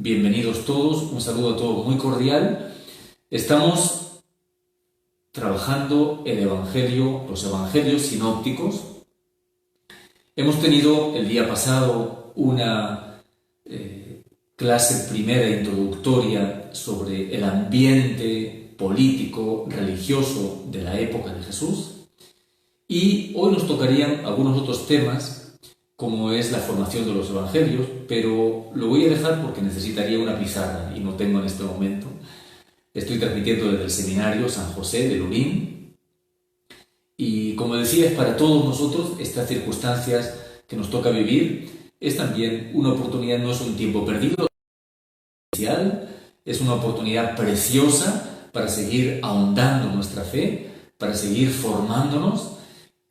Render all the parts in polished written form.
Bienvenidos todos, un saludo a todos muy cordial. Estamos trabajando el Evangelio, los Evangelios sinópticos. Hemos tenido el día pasado una clase primera introductoria sobre el ambiente político, religioso de la época de Jesús. Y hoy nos tocarían algunos otros temas, como es la formación de los evangelios, pero lo voy a dejar porque necesitaría una pizarra y no tengo en este momento. Estoy transmitiendo desde el seminario San José de Lurín y, como decía, es para todos nosotros estas circunstancias que nos toca vivir. Es también una oportunidad, no es un tiempo perdido, es una oportunidad preciosa para seguir ahondando nuestra fe, para seguir formándonos.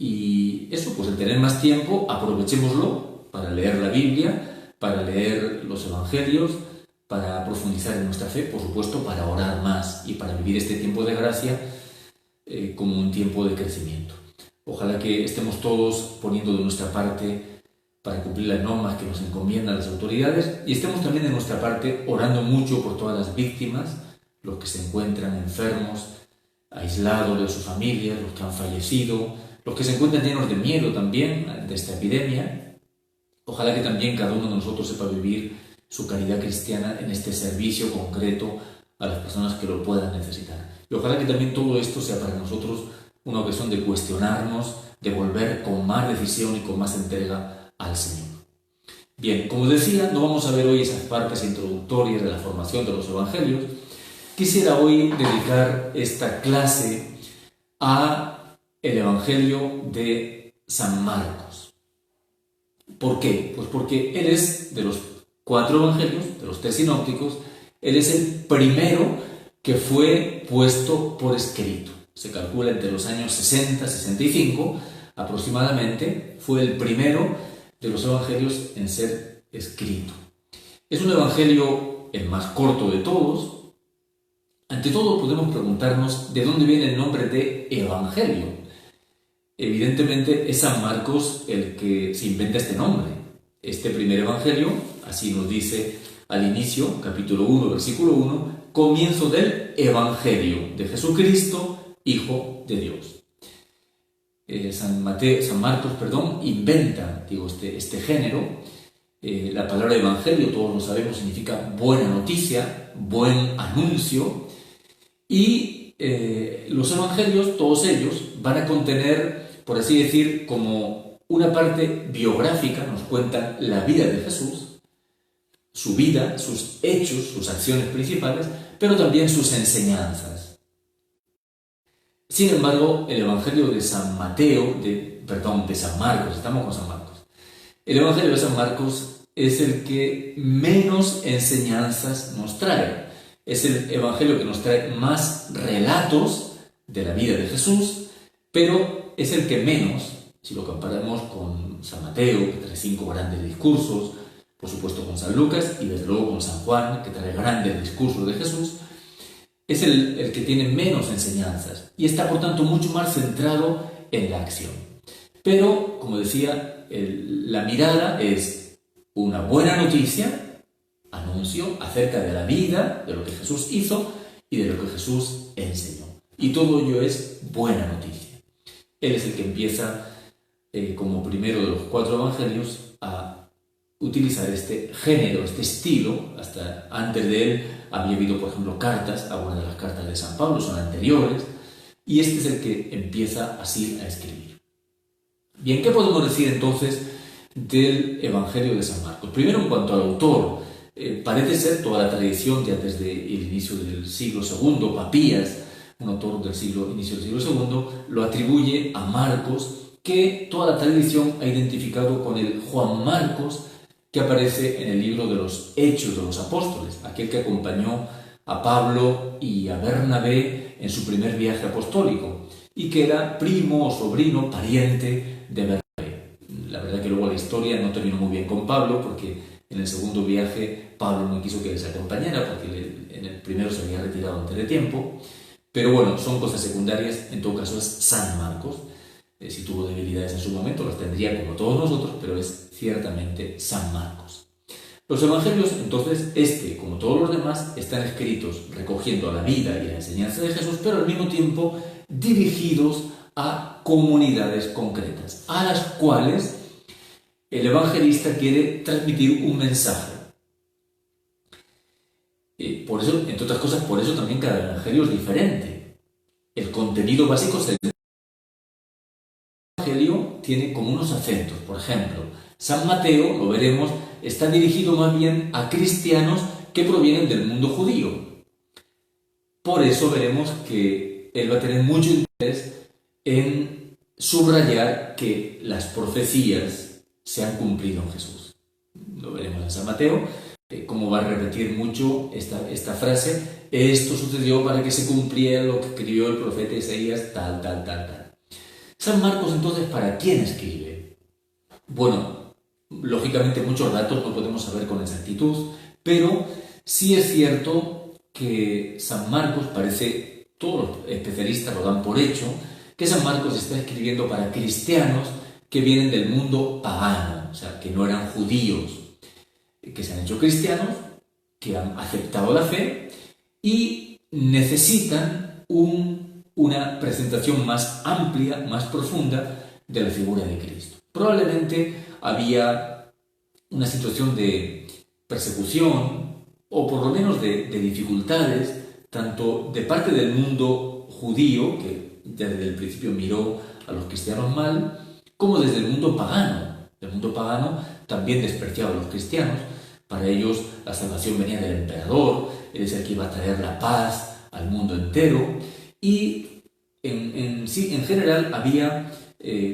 Y eso, pues el tener más tiempo, aprovechémoslo para leer la Biblia, para leer los Evangelios, para profundizar en nuestra fe, por supuesto, para orar más y para vivir este tiempo de gracia como un tiempo de crecimiento. Ojalá que estemos todos poniendo de nuestra parte para cumplir las normas que nos encomiendan las autoridades y estemos también de nuestra parte orando mucho por todas las víctimas, los que se encuentran enfermos, aislados de sus familias, los que han fallecido, los que se encuentran llenos de miedo también de esta epidemia. Ojalá que también cada uno de nosotros sepa vivir su caridad cristiana en este servicio concreto a las personas que lo puedan necesitar. Y ojalá que también todo esto sea para nosotros una ocasión de cuestionarnos, de volver con más decisión y con más entrega al Señor. Bien, como decía, no vamos a ver hoy esas partes introductorias de la formación de los evangelios. Quisiera hoy dedicar esta clase a el Evangelio de San Marcos. ¿Por qué? Pues porque él es, de los 4 evangelios, de los 3 sinópticos, él es el primero que fue puesto por escrito. Se calcula entre los años 60 y 65 aproximadamente, fue el primero de los evangelios en ser escrito. Es un evangelio el más corto de todos. Ante todo podemos preguntarnos de dónde viene el nombre de evangelio. Evidentemente es San Marcos el que se inventa este nombre. Este primer evangelio, así nos dice al inicio, capítulo 1, versículo 1, comienzo del evangelio de Jesucristo, Hijo de Dios. San Marcos, inventa este género. La palabra evangelio, todos lo sabemos, significa buena noticia, buen anuncio. Y los evangelios, todos ellos, van a contener, por así decir, como una parte biográfica, nos cuentan la vida de Jesús, su vida, sus hechos, sus acciones principales, pero también sus enseñanzas. Sin embargo, el Evangelio de San de San Marcos, estamos con San Marcos. El Evangelio de San Marcos es el que menos enseñanzas nos trae. Es el Evangelio que nos trae más relatos de la vida de Jesús, pero es el que menos, si lo comparamos con San Mateo, que trae 5 grandes discursos, por supuesto con San Lucas y desde luego con San Juan, que trae grandes discursos de Jesús, es el que tiene menos enseñanzas y está por tanto mucho más centrado en la acción. Pero, como decía, la mirada es una buena noticia, anuncio acerca de la vida, de lo que Jesús hizo y de lo que Jesús enseñó. Y todo ello es buena noticia. Él es el que empieza, como primero de los 4 evangelios, a utilizar este género, este estilo. Hasta antes de él había habido, por ejemplo, cartas, algunas de las cartas de San Pablo son anteriores, y este es el que empieza así a escribir. Bien, ¿qué podemos decir entonces del Evangelio de San Marcos? Primero, en cuanto al autor, parece ser toda la tradición ya desde el inicio del siglo II, Papías, un autor del inicio del siglo II, lo atribuye a Marcos, que toda la tradición ha identificado con el Juan Marcos que aparece en el libro de los Hechos de los Apóstoles, aquel que acompañó a Pablo y a Bernabé en su primer viaje apostólico y que era primo o sobrino, pariente de Bernabé. La verdad que luego la historia no terminó muy bien con Pablo, porque en el segundo viaje Pablo no quiso que les acompañara porque en el primero se había retirado antes de tiempo. Pero bueno, son cosas secundarias. En todo caso es San Marcos. Si tuvo debilidades en su momento, las tendría como todos nosotros, pero es ciertamente San Marcos. Los evangelios, entonces, como todos los demás, están escritos recogiendo la vida y la enseñanza de Jesús, pero al mismo tiempo dirigidos a comunidades concretas, a las cuales el evangelista quiere transmitir un mensaje. Por eso, entre otras cosas, por eso también cada evangelio es diferente. El contenido básico es el evangelio tiene como unos acentos. Por ejemplo, San Mateo, lo veremos, está dirigido más bien a cristianos que provienen del mundo judío. Por eso veremos que él va a tener mucho interés en subrayar que las profecías se han cumplido en Jesús. Lo veremos en San Mateo, cómo va a repetir mucho esta frase: esto sucedió para que se cumpliera lo que escribió el profeta Isaías, tal, tal, tal, tal. San Marcos, entonces, ¿para quién escribe? Bueno, lógicamente muchos datos no podemos saber con exactitud, pero sí es cierto que San Marcos todos los especialistas lo dan por hecho, que San Marcos está escribiendo para cristianos que vienen del mundo pagano, o sea, que no eran judíos, que se han hecho cristianos, que han aceptado la fe y necesitan una presentación más amplia, más profunda de la figura de Cristo. Probablemente había una situación de persecución o por lo menos de dificultades, tanto de parte del mundo judío, que desde el principio miró a los cristianos mal, como desde el mundo pagano. El mundo pagano también despreciaba a los cristianos. Para ellos la salvación venía del emperador, él es el que iba a traer la paz al mundo entero. Y en general había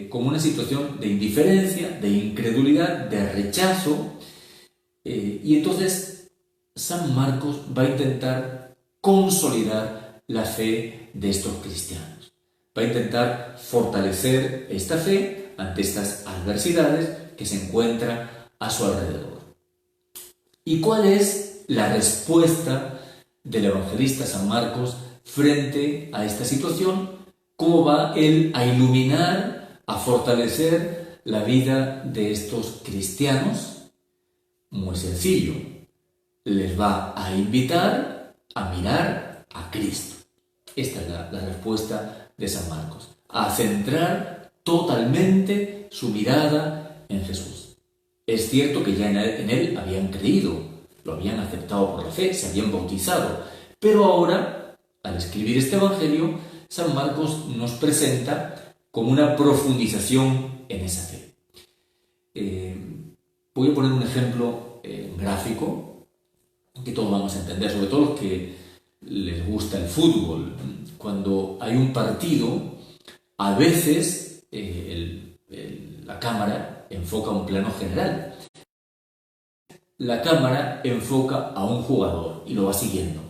como una situación de indiferencia, de incredulidad, de rechazo. Y entonces San Marcos va a intentar consolidar la fe de estos cristianos. Va a intentar fortalecer esta fe ante estas adversidades que se encuentran a su alrededor. ¿Y cuál es la respuesta del evangelista San Marcos frente a esta situación? ¿Cómo va él a iluminar, a fortalecer la vida de estos cristianos? Muy sencillo. Les va a invitar a mirar a Cristo. Esta es la respuesta de San Marcos. A centrar totalmente su mirada en Jesús. Es cierto que ya en él habían creído, lo habían aceptado por la fe, se habían bautizado, pero ahora, al escribir este evangelio, San Marcos nos presenta como una profundización en esa fe. Voy a poner un ejemplo gráfico que todos vamos a entender, sobre todo los que les gusta el fútbol. Cuando hay un partido, a veces la cámara enfoca un plano general. La cámara enfoca a un jugador y lo va siguiendo.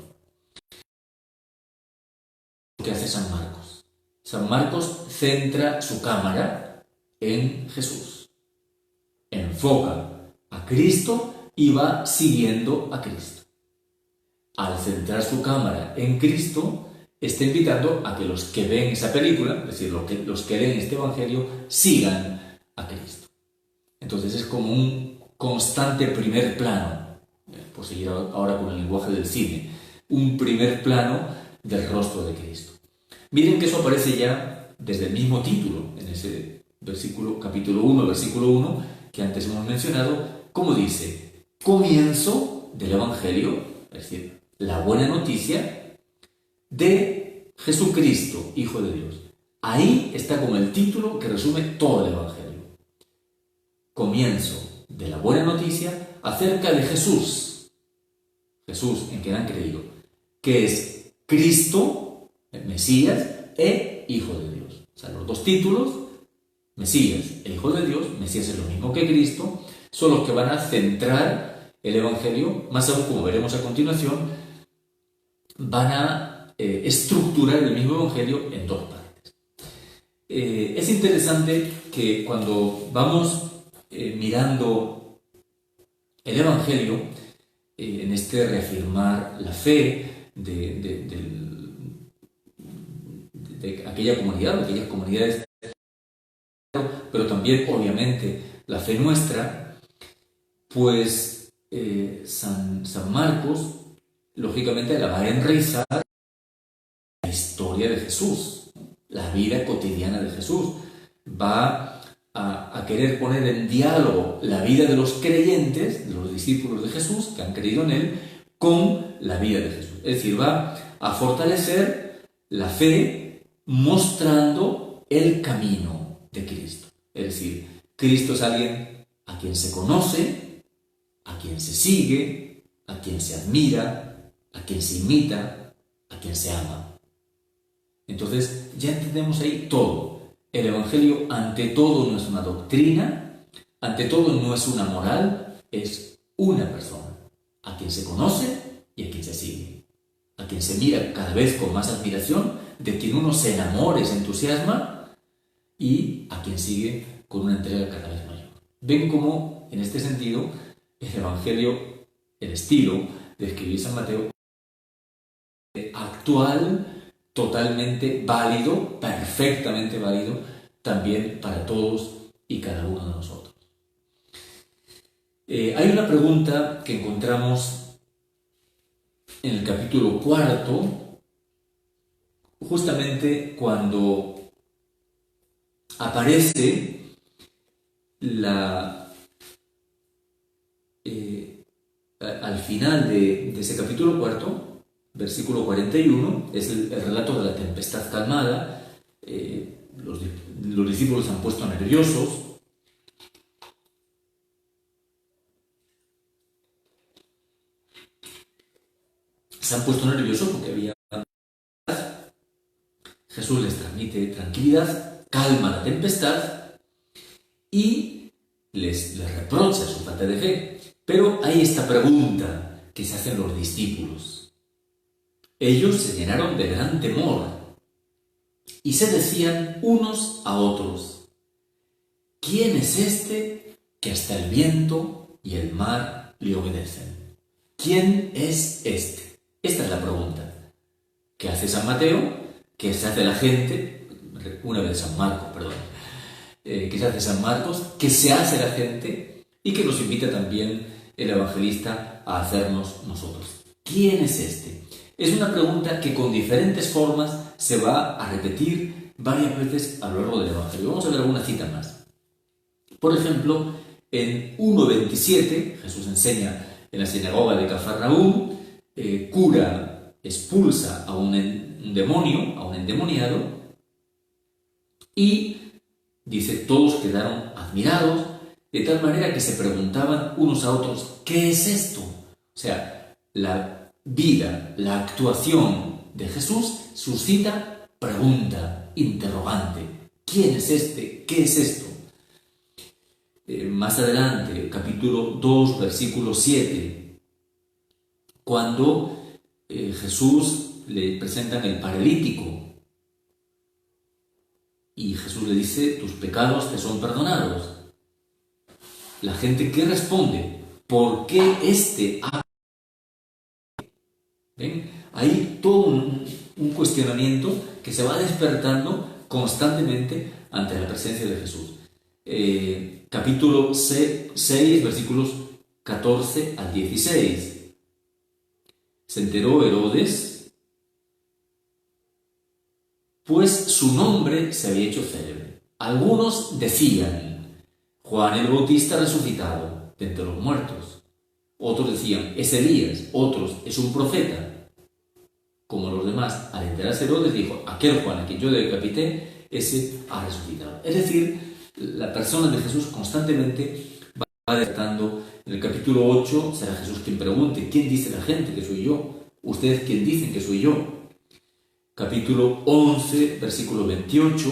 ¿Qué hace San Marcos? San Marcos centra su cámara en Jesús. Enfoca a Cristo y va siguiendo a Cristo. Al centrar su cámara en Cristo, está invitando a que los que ven esa película, es decir, los que leen este evangelio, sigan a Cristo. Entonces es como un constante primer plano, por seguir ahora con el lenguaje del cine, un primer plano del rostro de Cristo. Miren que eso aparece ya desde el mismo título, en ese capítulo 1, versículo 1, que antes hemos mencionado, como dice: comienzo del evangelio, es decir, la buena noticia de Jesucristo, Hijo de Dios. Ahí está como el título que resume todo el evangelio. Comienzo de la buena noticia acerca de Jesús. Jesús, en quien han creído, que es Cristo, el Mesías, e Hijo de Dios. O sea, los dos títulos, Mesías e Hijo de Dios. Mesías es lo mismo que Cristo, son los que van a centrar el evangelio, más aún, como veremos a continuación, van a estructurar el mismo evangelio en dos partes. Es interesante que cuando vamos mirando el evangelio, en este reafirmar la fe de aquella comunidad, de aquellas comunidades, pero también obviamente la fe nuestra, pues San Marcos, lógicamente, la va a enraizar la historia de Jesús, la vida cotidiana de Jesús. Va a querer poner en diálogo la vida de los creyentes, de los discípulos de Jesús, que han creído en Él, con la vida de Jesús. Es decir, va a fortalecer la fe mostrando el camino de Cristo. Es decir, Cristo es alguien a quien se conoce, a quien se sigue, a quien se admira, a quien se imita, a quien se ama. Entonces ya entendemos ahí todo. El Evangelio ante todo no es una doctrina, ante todo no es una moral, es una persona, a quien se conoce y a quien se sigue, a quien se mira cada vez con más admiración, de quien uno se enamora y se entusiasma, y a quien sigue con una entrega cada vez mayor. Ven cómo, en este sentido, el Evangelio, el estilo de escribir San Mateo, actual, totalmente válido, perfectamente válido, también para todos y cada uno de nosotros. Hay una pregunta que encontramos en el capítulo 4, justamente cuando aparece al final de ese capítulo 4, versículo 41, es el relato de la tempestad calmada. Los discípulos se han puesto nerviosos. Se han puesto nerviosos porque había... Jesús les transmite tranquilidad, calma la tempestad y les reprocha su falta de fe. Pero hay esta pregunta que se hacen los discípulos. Ellos se llenaron de gran temor y se decían unos a otros: ¿quién es este que hasta el viento y el mar le obedecen? ¿Quién es este? Esta es la pregunta que hace San Mateo, que se hace la gente, una vez San Marcos, perdón, que se hace San Marcos, que se hace la gente y que nos invita también el evangelista a hacernos nosotros. ¿Quién es este? Es una pregunta que con diferentes formas se va a repetir varias veces a lo largo del Evangelio. Vamos a ver alguna cita más. Por ejemplo, en 1.27, Jesús enseña en la sinagoga de Cafarnaúm, cura, expulsa a un demonio, a un endemoniado, y dice, todos quedaron admirados, de tal manera que se preguntaban unos a otros, ¿qué es esto? O sea, la vida, la actuación de Jesús suscita pregunta, interrogante. ¿Quién es este? ¿Qué es esto? Más adelante, capítulo 2, versículo 7, cuando Jesús le presentan el paralítico y Jesús le dice, tus pecados te son perdonados. La gente, ¿qué responde? ¿Por qué este ha... ¿Ven? Hay todo un cuestionamiento que se va despertando constantemente ante la presencia de Jesús. Capítulo 6, versículos 14 al 16. Se enteró Herodes, pues su nombre se había hecho célebre. Algunos decían, Juan el Bautista resucitado de entre los muertos. Otros decían, es Elías. Otros, es un profeta. Como los demás, al enterarse Herodes dijo, aquel Juan a quien yo decapité, ese ha resucitado. Es decir, la persona de Jesús constantemente va despertando. En el capítulo 8 será Jesús quien pregunte, ¿quién dice la gente que soy yo? ¿Ustedes quién dicen que soy yo? Capítulo 11, versículo 28,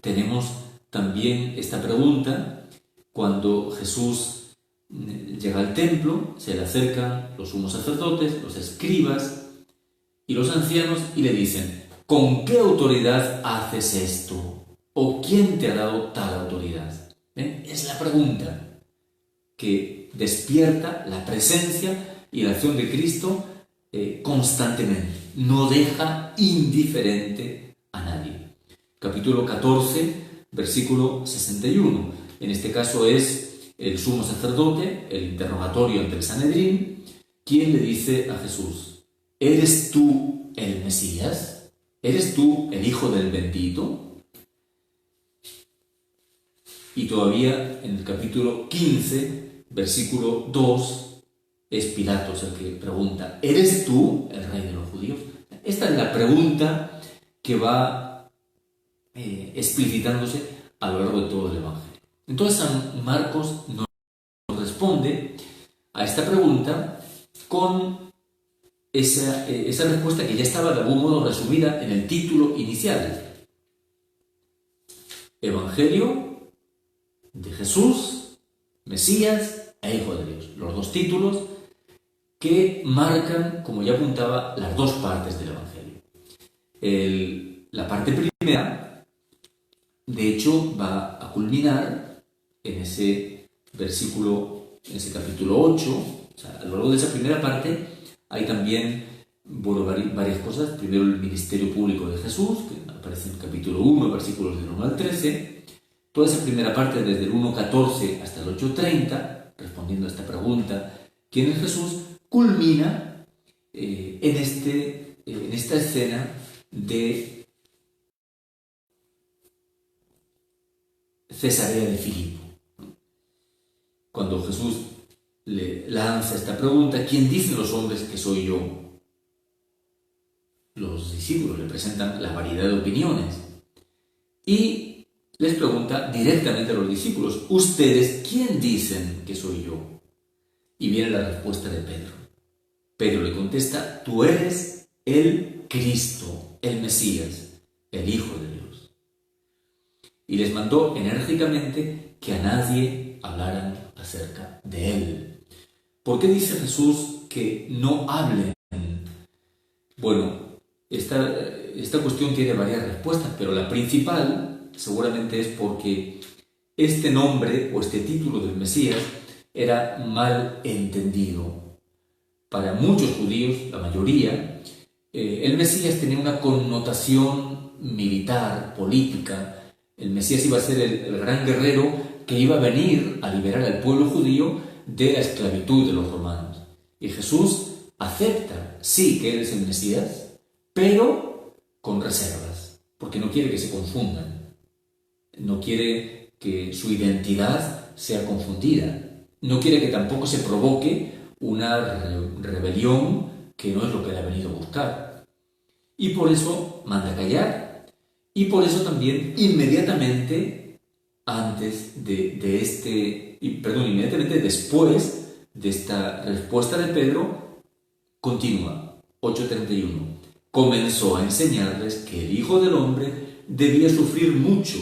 tenemos también esta pregunta. Cuando Jesús llega al templo, se le acercan los sumos sacerdotes, los escribas y los ancianos y le dicen, ¿con qué autoridad haces esto? ¿O quién te ha dado tal autoridad? ¿Ven? Es la pregunta que despierta la presencia y la acción de Cristo constantemente. No deja indiferente a nadie. Capítulo 14, versículo 61. En este caso es el sumo sacerdote, el interrogatorio ante el Sanedrín, quien le dice a Jesús: ¿eres tú el Mesías? ¿Eres tú el Hijo del Bendito? Y todavía en el capítulo 15, versículo 2, es Pilatos el que pregunta: ¿eres tú el rey de los judíos? Esta es la pregunta que va explicitándose a lo largo de todo el Evangelio. Entonces San Marcos nos responde a esta pregunta con esa respuesta que ya estaba de algún modo resumida en el título inicial: Evangelio de Jesús, Mesías e Hijo de Dios. Los dos títulos que marcan, como ya apuntaba, las dos partes del Evangelio. La parte primera, de hecho, va a culminar en ese versículo, en ese capítulo 8. O sea, a lo largo de esa primera parte hay también varias cosas. Primero, el ministerio público de Jesús, que aparece en el capítulo 1, versículos del 1 al 13. Toda esa primera parte, desde el 1.14 hasta el 8.30, respondiendo a esta pregunta: ¿quién es Jesús?, culmina en esta escena de Cesarea de Filipo. Cuando Jesús le lanza esta pregunta: ¿quién dicen los hombres que soy yo?, los discípulos le presentan la variedad de opiniones y les pregunta directamente a los discípulos: ¿ustedes quién dicen que soy yo? Y viene la respuesta de Pedro. Pedro le contesta: tú eres el Cristo, el Mesías, el Hijo de Dios. Y les mandó enérgicamente que a nadie hablaran acerca de él. ¿Por qué dice Jesús que no hablen? Bueno, esta cuestión tiene varias respuestas, pero la principal seguramente es porque este nombre o este título del Mesías era mal entendido. Para muchos judíos, la mayoría, el Mesías tenía una connotación militar, política. El Mesías iba a ser el gran guerrero que iba a venir a liberar al pueblo judío de la esclavitud de los romanos. Y Jesús acepta, sí, que él es el Mesías, pero con reservas, porque no quiere que se confundan. No quiere que su identidad sea confundida. No quiere que tampoco se provoque una rebelión que no es lo que él ha venido a buscar. Y por eso manda callar. Y por eso también inmediatamente inmediatamente después de esta respuesta de Pedro, continúa, 8:31. Comenzó a enseñarles que el Hijo del Hombre debía sufrir mucho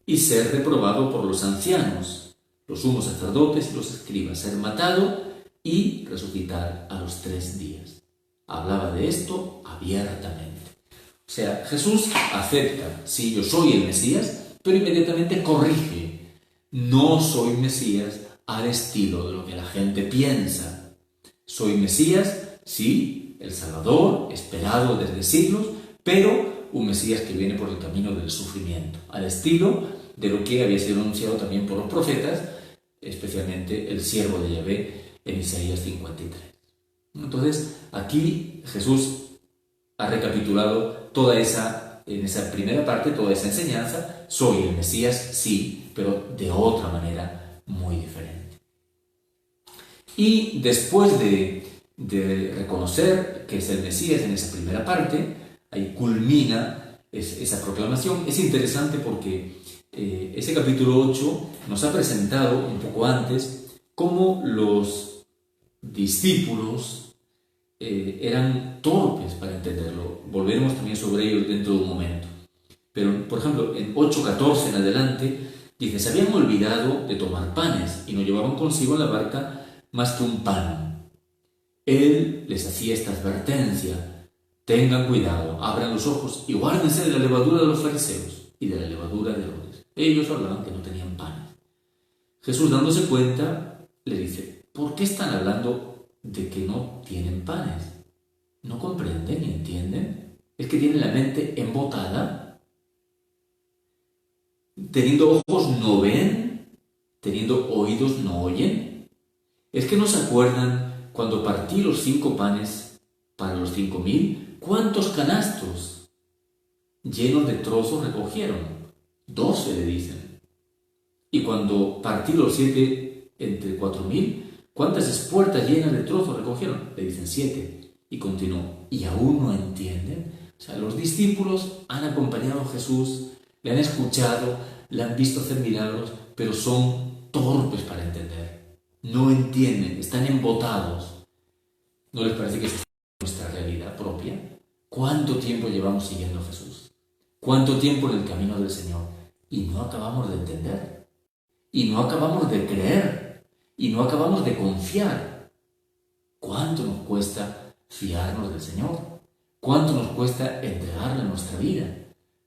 y ser reprobado por los ancianos, los sumos sacerdotes y los escribas, ser matado y resucitar a los 3 días. Hablaba de esto abiertamente. O sea, Jesús acepta: sí, yo soy el Mesías, pero inmediatamente corrige: no soy Mesías al estilo de lo que la gente piensa. Soy Mesías, sí, el Salvador, esperado desde siglos, pero un Mesías que viene por el camino del sufrimiento, al estilo de lo que había sido anunciado también por los profetas, especialmente el siervo de Yahvé en Isaías 53. Entonces, aquí Jesús ha recapitulado en esa primera parte, toda esa enseñanza. Soy el Mesías, sí, pero de otra manera muy diferente. Y después de reconocer que es el Mesías en esa primera parte, ahí culmina esa proclamación. Es interesante porque ese capítulo 8 nos ha presentado un poco antes cómo los discípulos eran torpes para entenderlo. Volveremos también sobre ello dentro de un momento. Pero, por ejemplo, en 8:14 en adelante, dice: se habían olvidado de tomar panes y no llevaban consigo en la barca más que un pan. Él les hacía esta advertencia: tengan cuidado, abran los ojos y guárdense de la levadura de los fariseos y de la levadura de Herodes. Ellos hablaban que no tenían panes. Jesús, dándose cuenta, le dice: ¿por qué están hablando de que no tienen panes? ¿No comprenden ni entienden? ¿Es que tienen la mente embotada? ¿Teniendo ojos no ven? teniendo oídos no oyen? ¿Es que no se acuerdan cuando partí los 5 panes para los 5.000? ¿Cuántos canastos llenos de trozos recogieron? 12, le dicen. Y cuando partí los 7 entre 4.000, ¿cuántas espuertas llenas de trozos recogieron? Le dicen 7. Y continuó, ¿y aún no entienden? O sea, los discípulos han acompañado a Jesús, le han escuchado, le han visto hacer milagros, pero son torpes para entender. No entienden, están embotados. ¿No les parece que esta es nuestra realidad propia? ¿Cuánto tiempo llevamos siguiendo a Jesús? ¿Cuánto tiempo en el camino del Señor? Y no acabamos de entender. Y no acabamos de creer. Y no acabamos de confiar. ¿Cuánto nos cuesta fiarnos del Señor? ¿Cuánto nos cuesta entregarle nuestra vida?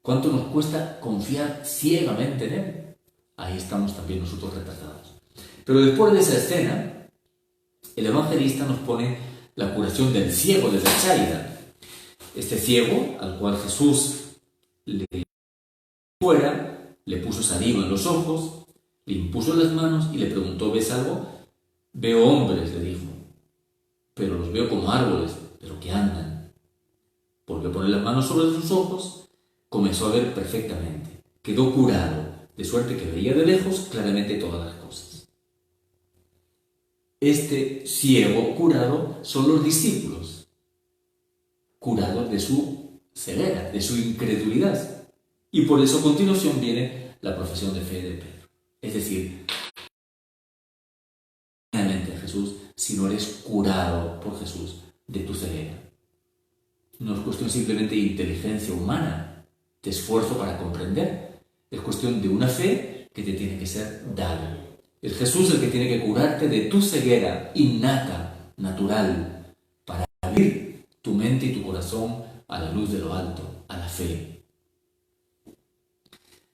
¿Cuánto nos cuesta confiar ciegamente en Él? Ahí estamos también nosotros retratados. Pero después de esa escena, el evangelista nos pone la curación del ciego de Betsaida. Este ciego, al cual Jesús le fuera, le puso saliva en los ojos, le impuso las manos y le preguntó, ¿ves algo? Veo hombres, le dijo, pero los veo como árboles, pero que andan. Volvió a poner las manos sobre sus ojos, comenzó a ver perfectamente, quedó curado, de suerte que veía de lejos claramente todas las cosas. Este ciego curado son los discípulos, curados de su ceguera, de su incredulidad. Y por eso a continuación viene la profesión de fe de Pedro. Es decir, realmente Jesús, si no eres curado por Jesús de tu ceguera. No es cuestión simplemente de inteligencia humana, de esfuerzo para comprender. Es cuestión de una fe que te tiene que ser dada. Es Jesús el que tiene que curarte de tu ceguera innata, natural, para abrir tu mente y tu corazón a la luz de lo alto, a la fe.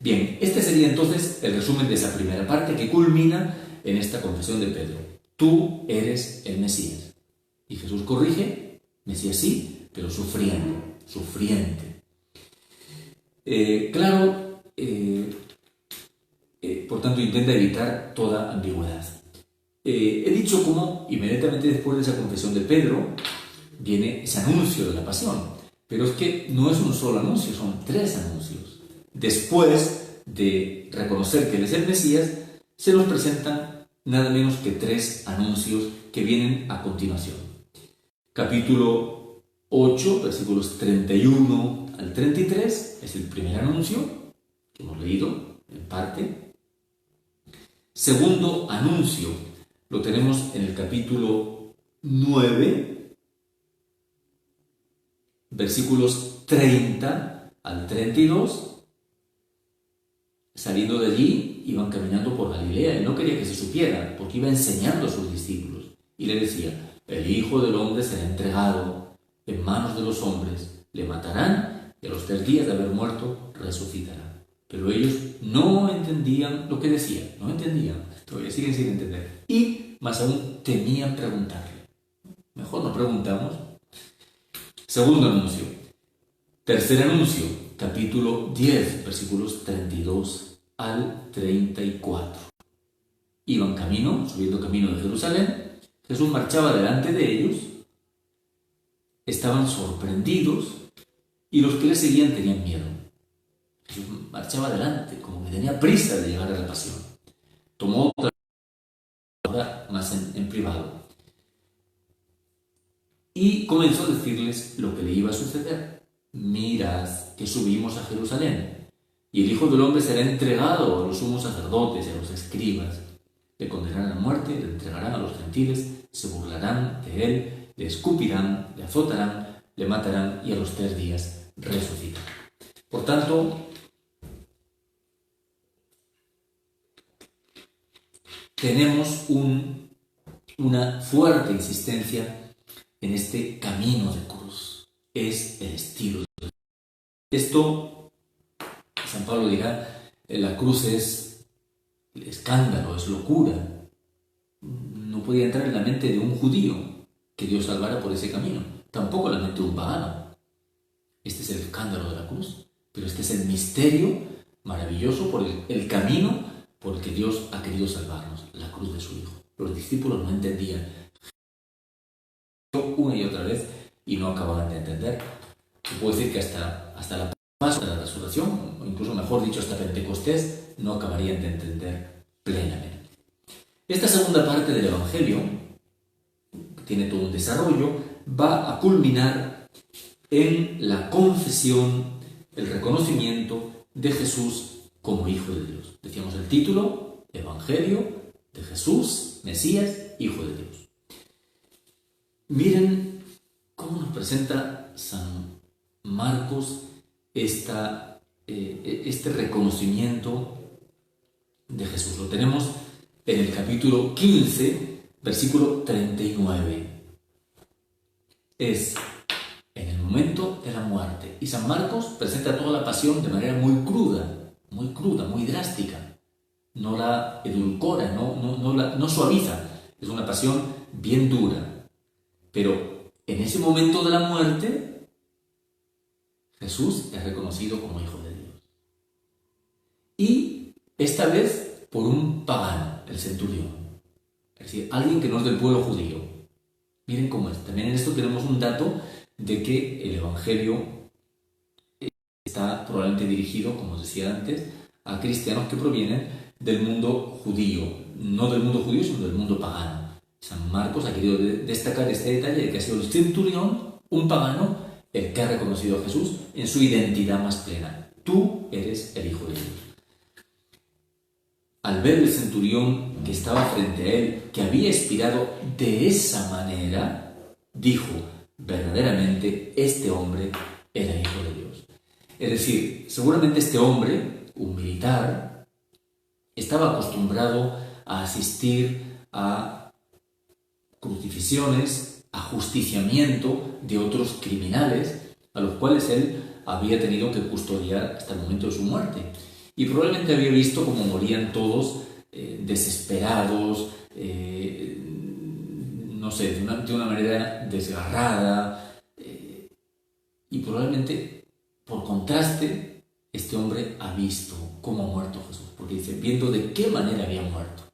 Bien, este sería entonces el resumen de esa primera parte que culmina en esta confesión de Pedro. Tú eres el Mesías. Y Jesús corrige, Mesías sí, pero sufriente. Por tanto, intenta evitar toda ambigüedad. He dicho cómo inmediatamente después de esa confesión de Pedro viene ese anuncio de la pasión. Pero es que no es un solo anuncio, son 3 anuncios. Después de reconocer que Él es el Mesías, se nos presentan nada menos que 3 anuncios que vienen a continuación. Capítulo 8, versículos 31 al 33, es el primer anuncio que hemos leído en parte. Segundo anuncio lo tenemos en el capítulo 9, versículos 30 al 32. Saliendo de allí, iban caminando por Galilea y no quería que se supiera, porque iba enseñando a sus discípulos. Y le decía, el Hijo del Hombre será entregado en manos de los hombres, le matarán y a los 3 días de haber muerto resucitará. Pero ellos no entendían lo que decía, no entendían, todavía siguen sin entender. Y más aún temían preguntarle. Mejor no preguntamos. Segundo anuncio. Tercer anuncio, capítulo 10, versículos 32 al 34. Iban subiendo camino de Jerusalén. Jesús marchaba delante de ellos. Estaban sorprendidos y los que le seguían tenían miedo. Jesús marchaba adelante, como que tenía prisa de llegar a la pasión. Tomó otra hora más en privado y comenzó a decirles lo que le iba a suceder. Mirad que subimos a Jerusalén y el Hijo del Hombre será entregado a los sumos sacerdotes y a los escribas. Le condenarán a muerte, le entregarán a los gentiles, se burlarán de él, le escupirán, le azotarán, le matarán y a los 3 días resucitará. Por tanto, tenemos una fuerte insistencia en este camino de cruz. Es el estilo de Dios. Esto, San Pablo dirá, la cruz es escándalo, es locura. No podía entrar en la mente de un judío que Dios salvara por ese camino. Tampoco en la mente de un pagano. Este es el escándalo de la cruz. Pero este es el misterio maravilloso por el camino porque Dios ha querido salvarnos, la cruz de su Hijo. Los discípulos no entendían una y otra vez y no acababan de entender. Se puede decir que hasta la Pascua de la Resurrección, o incluso mejor dicho, hasta Pentecostés, no acabarían de entender plenamente. Esta segunda parte del Evangelio, que tiene todo un desarrollo, va a culminar en la confesión, el reconocimiento de Jesús como Hijo de Dios. Decíamos el título, Evangelio de Jesús, Mesías, Hijo de Dios. Miren cómo nos presenta San Marcos este reconocimiento de Jesús. Lo tenemos en el capítulo 15, versículo 39. Es en el momento de la muerte. Y San Marcos presenta toda la pasión de manera muy cruda, muy drástica. No la edulcora, no suaviza. Es una pasión bien dura. Pero en ese momento de la muerte, Jesús es reconocido como Hijo de Dios. Y esta vez por un pagano, el centurión. Es decir, alguien que no es del pueblo judío. Miren cómo es. También en esto tenemos un dato de que el Evangelio está probablemente dirigido, como os decía antes, a cristianos que provienen del mundo judío. No del mundo judío, sino del mundo pagano. San Marcos ha querido destacar este detalle de que ha sido el centurión, un pagano, el que ha reconocido a Jesús en su identidad más plena. Tú eres el Hijo de Dios. Al ver el centurión que estaba frente a él, que había expirado de esa manera, dijo, verdaderamente este hombre era Hijo de Dios. Es decir, seguramente este hombre, un militar, estaba acostumbrado a asistir a crucifixiones, ajusticiamiento de otros criminales a los cuales él había tenido que custodiar hasta el momento de su muerte. Y probablemente había visto cómo morían todos desesperados, no sé, de una manera desgarrada. Y probablemente, por contraste, este hombre ha visto cómo ha muerto Jesús. Porque dice, viendo de qué manera había muerto.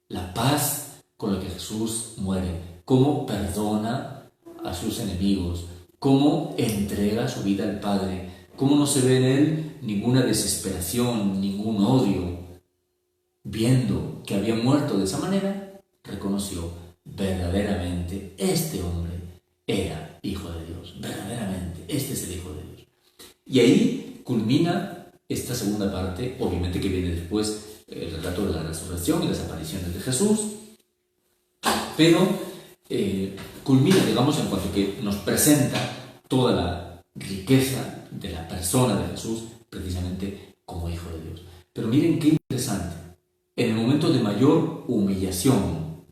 La paz con la que Jesús muere, cómo perdona a sus enemigos, cómo entrega su vida al Padre, cómo no se ve en él ninguna desesperación, ningún odio. Viendo que había muerto de esa manera, reconoció verdaderamente este hombre era Hijo de Dios, verdaderamente este es el Hijo de Dios. Y ahí culmina esta segunda parte, obviamente que viene después el relato de la resurrección y las apariciones de Jesús, pero culmina, digamos, en cuanto que nos presenta toda la riqueza de la persona de Jesús, precisamente como Hijo de Dios. Pero miren qué interesante. En el momento de mayor humillación,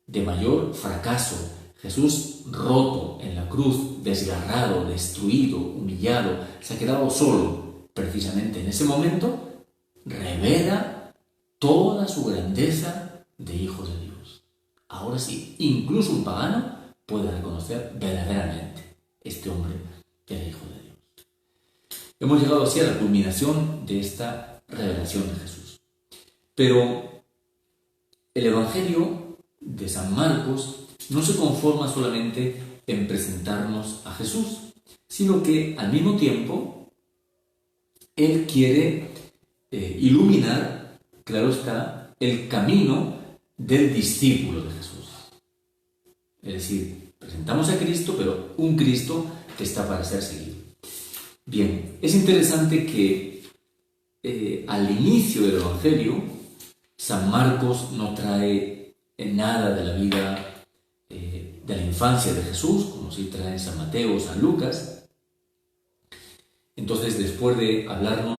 de mayor fracaso, Jesús roto en la cruz, desgarrado, destruido, humillado, se ha quedado solo. Precisamente en ese momento, revela toda su grandeza de Hijo de Dios. Ahora sí, incluso un pagano puede reconocer verdaderamente este hombre era Hijo de Dios. Hemos llegado así a la culminación de esta revelación de Jesús. Pero el Evangelio de San Marcos no se conforma solamente en presentarnos a Jesús, sino que al mismo tiempo él quiere iluminar, claro está, el camino del discípulo de Jesús. Es decir, presentamos a Cristo, pero un Cristo que está para ser seguido. Bien, es interesante que al inicio del Evangelio, San Marcos no trae nada de la vida de la infancia de Jesús, como sí trae San Mateo o San Lucas. Entonces, después de hablarnos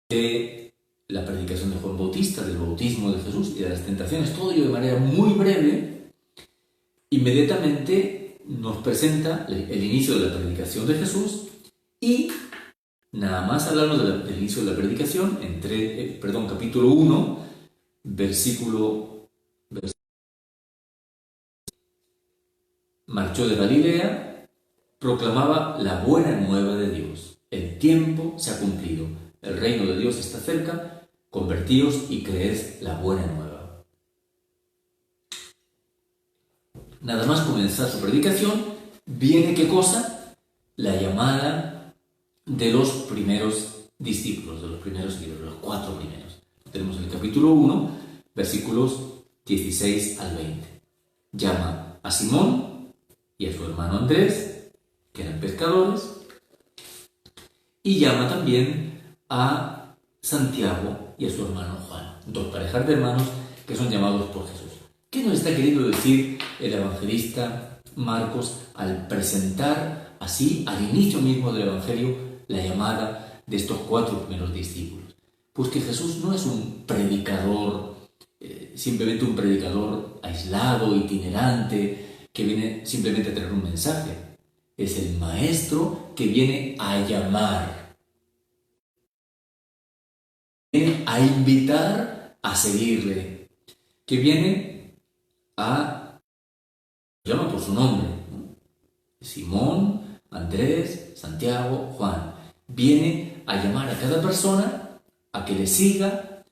de la predicación de Juan Bautista, del bautismo de Jesús y de las tentaciones, todo ello de manera muy breve, inmediatamente nos presenta el inicio de la predicación de Jesús y nada más hablarnos del inicio de la predicación, capítulo 1, versículo. Marchó de Galilea, proclamaba la buena nueva de Dios. El tiempo se ha cumplido, el reino de Dios está cerca, convertíos y creed la buena nueva. Nada más comenzar su predicación, viene ¿qué cosa? La llamada de los primeros discípulos, de los primeros seguidores, los 4 primeros. Tenemos en el capítulo 1, versículos 16 al 20. Llama a Simón y a su hermano Andrés, que eran pescadores, y llama también a Santiago y a su hermano Juan, 2 parejas de hermanos que son llamados por Jesús. ¿Qué nos está queriendo decir el evangelista Marcos al presentar así, al inicio mismo del Evangelio, la llamada de estos 4 primeros discípulos? Pues que Jesús no es un predicador, simplemente un predicador aislado, itinerante, que viene simplemente a traer un mensaje. Es el maestro que viene a llamar, viene a invitar a seguirle, que viene llama por su nombre, ¿no? Simón, Andrés, Santiago, Juan. Viene a llamar a cada persona a que le siga,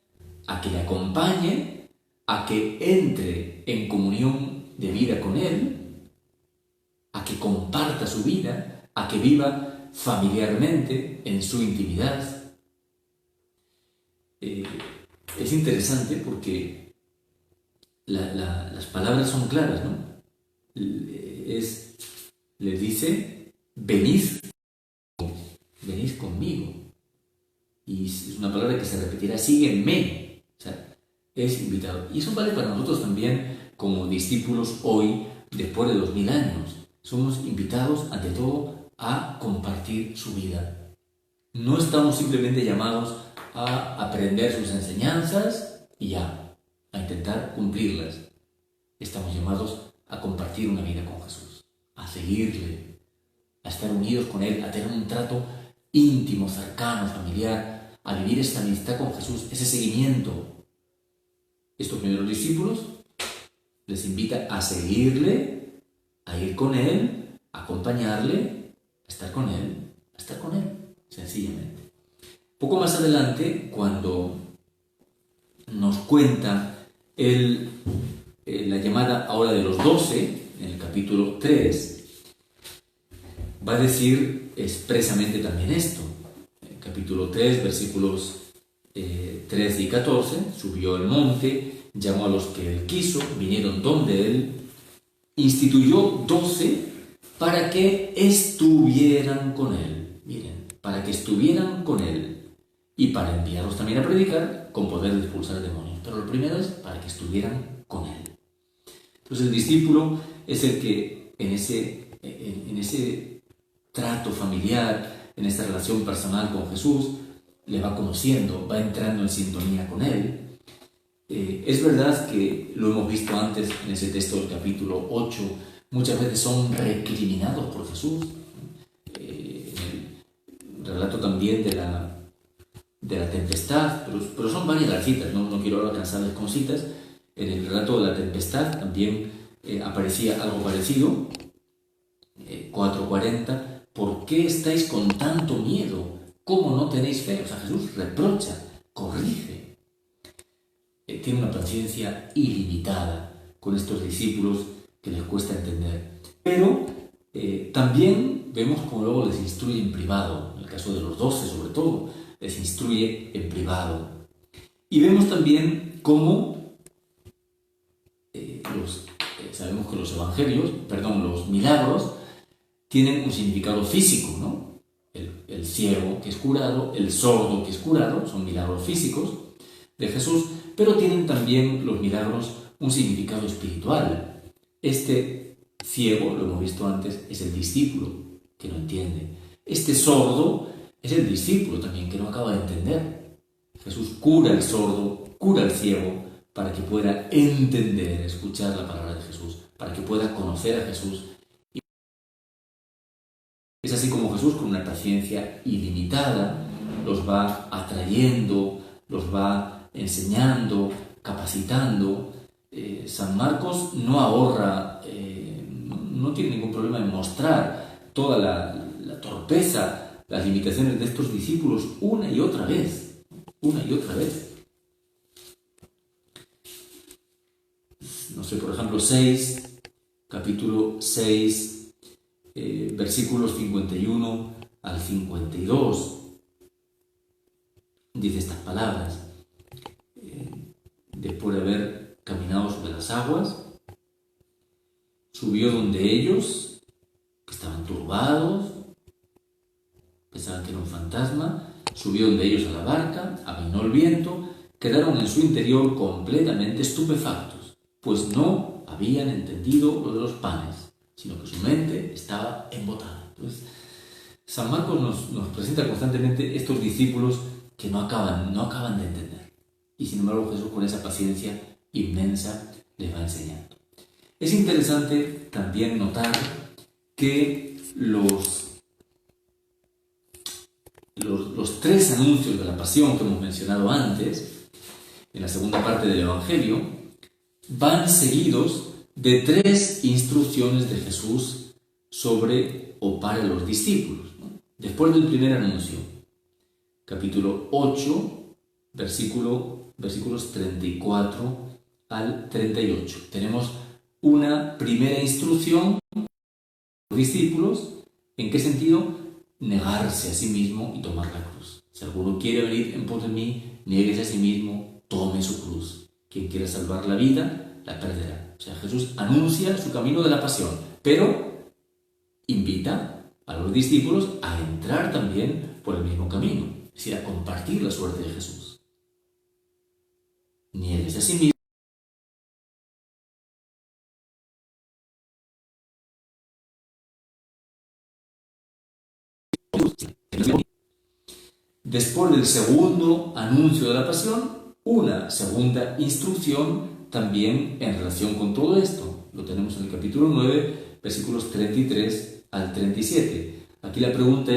a que le acompañe, a que entre en comunión de vida con él, a que comparta su vida, a que viva familiarmente en su intimidad. Es interesante porque las palabras son claras, ¿no? Les dice, venid conmigo. Y es una palabra que se repetirá, sígueme. O sea, es invitado. Y eso vale para nosotros también como discípulos hoy, después de 2000 años. Somos invitados, ante todo, a compartir su vida. No estamos simplemente llamados a aprender sus enseñanzas y ya, a intentar cumplirlas. Estamos llamados a compartir una vida con Jesús, a seguirle, a estar unidos con Él, a tener un trato íntimo, cercano, familiar, a vivir esta amistad con Jesús, ese seguimiento. Estos primeros discípulos les invita a seguirle, a ir con Él, a acompañarle, a estar con Él, sencillamente. Poco más adelante, cuando nos cuenta la llamada ahora de los 12, en el capítulo 3, va a decir expresamente también esto. En el capítulo 3, versículos 13 y 14, subió al monte, llamó a los que él quiso, vinieron donde él, instituyó 12 para que estuvieran con él. Miren, para que estuvieran con él y para enviarlos también a predicar con poder de expulsar demonios. Pero lo primero es para que estuvieran con él. Entonces el discípulo es el que en ese trato familiar, en esta relación personal con Jesús, le va conociendo, va entrando en sintonía con él. Es verdad que lo hemos visto antes en ese texto del capítulo 8, muchas veces son recriminados por Jesús. En el relato también de la tempestad, pero son varias las citas, no quiero ahora cansarles con citas. En el relato de la tempestad también aparecía algo parecido, 4:40, ¿por qué estáis con tanto miedo? ¿Cómo no tenéis fe? O sea, Jesús reprocha, corrige. Tiene una paciencia ilimitada con estos discípulos que les cuesta entender. Pero también vemos cómo luego les instruye en privado, en el caso de los 12 sobre todo, les instruye en privado. Y vemos también cómo sabemos que los milagros tienen un significado físico, ¿no? El ciego que es curado, el sordo que es curado, son milagros físicos de Jesús, pero tienen también los milagros un significado espiritual. Este ciego, lo hemos visto antes, es el discípulo que no entiende. Este sordo es el discípulo también que no acaba de entender. Jesús cura al sordo, cura al ciego, para que pueda entender, escuchar la palabra de Jesús, para que pueda conocer a Jesús. Es así como Jesús, con una paciencia ilimitada, los va atrayendo, los va enseñando, capacitando. San Marcos no ahorra, no tiene ningún problema en mostrar toda la torpeza, las limitaciones de estos discípulos una y otra vez. capítulo 6, versículos 51 al 52, dice estas palabras. Después de haber caminado sobre las aguas, subió donde ellos, que estaban turbados, pensaban que era un fantasma, subió donde ellos a la barca, amainó el viento, quedaron en su interior completamente estupefactos, pues no habían entendido lo de los panes, sino que su mente estaba embotada. Entonces, San Marcos nos presenta constantemente estos discípulos que no acaban de entender. Y sin embargo Jesús, con esa paciencia inmensa, les va enseñando. Es interesante también notar que los tres anuncios de la pasión que hemos mencionado antes, en la segunda parte del Evangelio, van seguidos de tres instrucciones de Jesús sobre o para los discípulos, ¿no? Después del primer anuncio, capítulo 8, versículos 34 al 38, tenemos una primera instrucción a los discípulos. ¿En qué sentido? Negarse a sí mismo y tomar la cruz. Si alguno quiere venir en pos de mí, niéguese a sí mismo, tome su cruz. Quien quiera salvar la vida, la perderá. O sea, Jesús anuncia su camino de la pasión, pero invita a los discípulos a entrar también por el mismo camino, es decir, a compartir la suerte de Jesús. Niéguese a sí mismo. Después del segundo anuncio de la pasión, una segunda instrucción también en relación con todo esto. Lo tenemos en el capítulo 9, versículos 33 al 37. Aquí la pregunta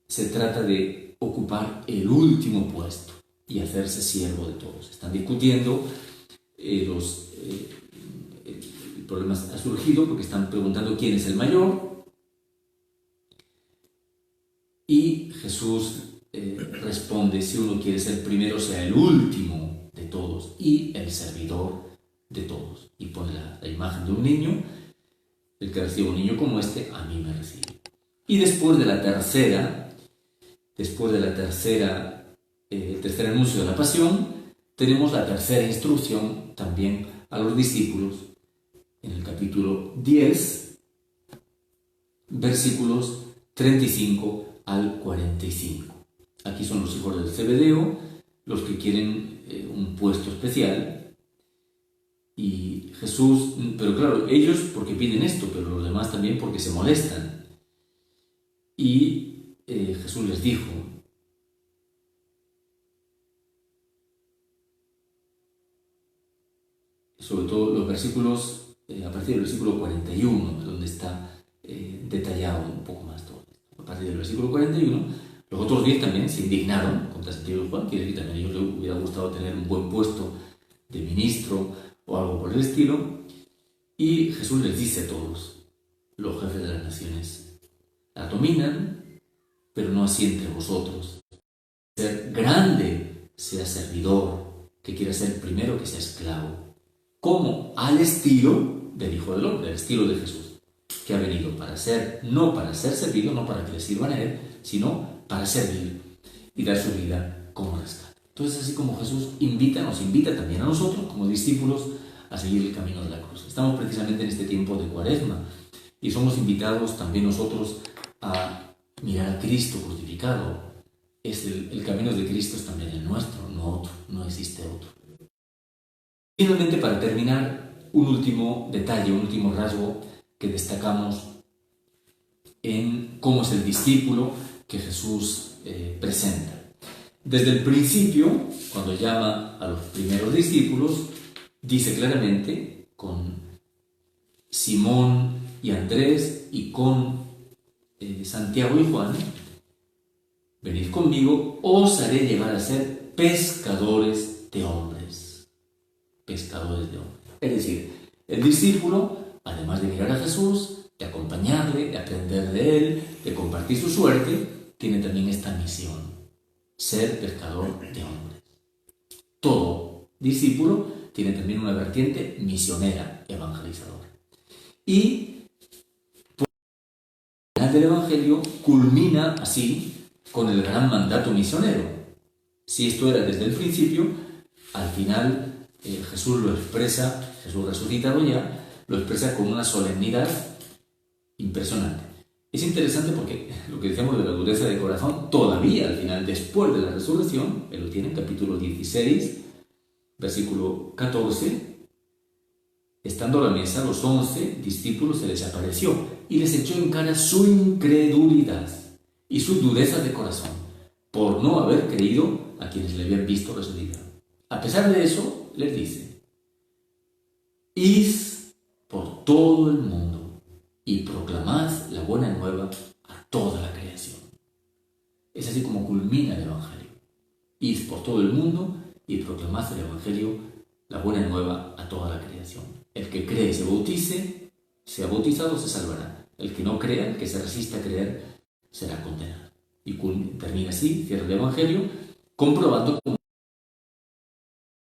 se trata de ocupar el último puesto y hacerse siervo de todos. Están discutiendo, el problema ha surgido porque están preguntando quién es el mayor. Y Jesús responde: si uno quiere ser primero, sea el último de todos y el servidor de todos. Y pone la imagen de un niño: el que recibe un niño como este, a mí me recibe. Y después del tercer anuncio de la pasión, tenemos la tercera instrucción también a los discípulos en el capítulo 10, versículos 35 al 45. Aquí son los hijos del Zebedeo los que quieren un puesto especial, y Jesús, pero claro, ellos porque piden esto, pero los demás también porque se molestan. Y Jesús les dijo, sobre todo los versículos, a partir del versículo 41, donde está detallado un poco más todo esto. A partir del versículo 41, los otros 10 también se indignaron contra Santiago y Juan, quiere decir que también a ellos les hubiera gustado tener un buen puesto de ministro o algo por el estilo. Y Jesús les dice a todos: los jefes de las naciones la dominan, pero no así entre vosotros. Ser grande sea servidor, que quiera ser primero que sea esclavo, como al estilo del Hijo del Hombre, al estilo de Jesús, que ha venido no para ser servido, no para que le sirvan a Él, sino para servir y dar su vida como rescate. Entonces, así como Jesús nos invita también a nosotros, como discípulos, a seguir el camino de la cruz. Estamos precisamente en este tiempo de Cuaresma y somos invitados también nosotros a mirar a Cristo crucificado. El camino de Cristo es también el nuestro, no otro, no existe otro. Finalmente, para terminar, un último detalle, un último rasgo que destacamos en cómo es el discípulo que Jesús presenta. Desde el principio, cuando llama a los primeros discípulos, dice claramente con Simón y Andrés y con Santiago y Juan: venid conmigo, os haré llegar a ser pescadores de hombres. Pescadores de hombres. Es decir, el discípulo, además de mirar a Jesús, de acompañarle, de aprender de él, de compartir su suerte, tiene también esta misión: ser pescador de hombres. Todo discípulo tiene también una vertiente misionera, evangelizadora. Y el final del Evangelio culmina así con el gran mandato misionero. Si esto era desde el principio, al final Jesús lo expresa, Jesús resucitado ya, lo expresa con una solemnidad impresionante. Es interesante porque lo que decíamos de la dureza de corazón, todavía al final, después de la resurrección, él lo tiene en capítulo 16, versículo 14, estando a la mesa, los 11 discípulos se les apareció y les echó en cara su incredulidad y su dureza de corazón, por no haber creído a quienes le habían visto resucitar. A pesar de eso, les dice: id por todo el mundo y proclamad la buena nueva a toda la creación. Es así como culmina el Evangelio. Id por todo el mundo y proclamad el Evangelio, la buena nueva a toda la creación. El que cree y se bautice, sea bautizado, se salvará. El que no crea, el que se resista a creer, será condenado. Y termina así, cierra el Evangelio, comprobando cómo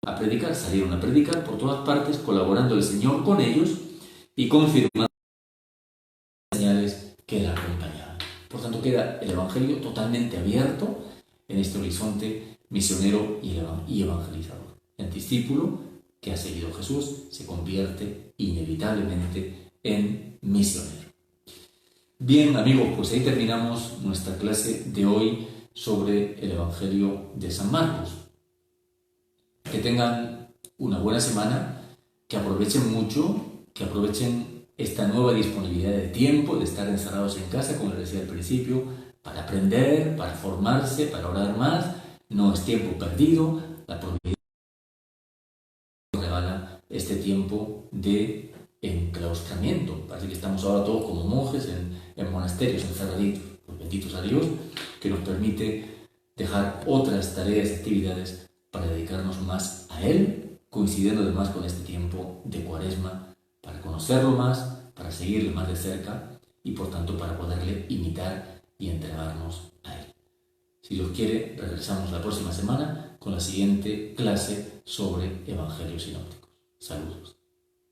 a predicar, salieron a predicar por todas partes, colaborando el Señor con ellos y confirmando las señales que la acompañaban. Por tanto, queda el Evangelio totalmente abierto en este horizonte misionero y evangelizador. El discípulo que ha seguido a Jesús se convierte inevitablemente en misionero. Bien, amigos, pues ahí terminamos nuestra clase de hoy sobre el Evangelio de San Marcos. Que tengan una buena semana, que aprovechen mucho, que aprovechen esta nueva disponibilidad de tiempo, de estar encerrados en casa, como les decía al principio, para aprender, para formarse, para orar más. No es tiempo perdido, la providencia regala este tiempo de enclaustramiento. Parece que estamos ahora todos como monjes en monasterios, encerraditos. Pues benditos a Dios, que nos permite dejar otras tareas y actividades para dedicarnos más a Él, coincidiendo además con este tiempo de Cuaresma, para conocerlo más, para seguirle más de cerca y por tanto para poderle imitar y entregarnos a Él. Si Dios quiere, regresamos la próxima semana con la siguiente clase sobre Evangelios sinópticos. Saludos.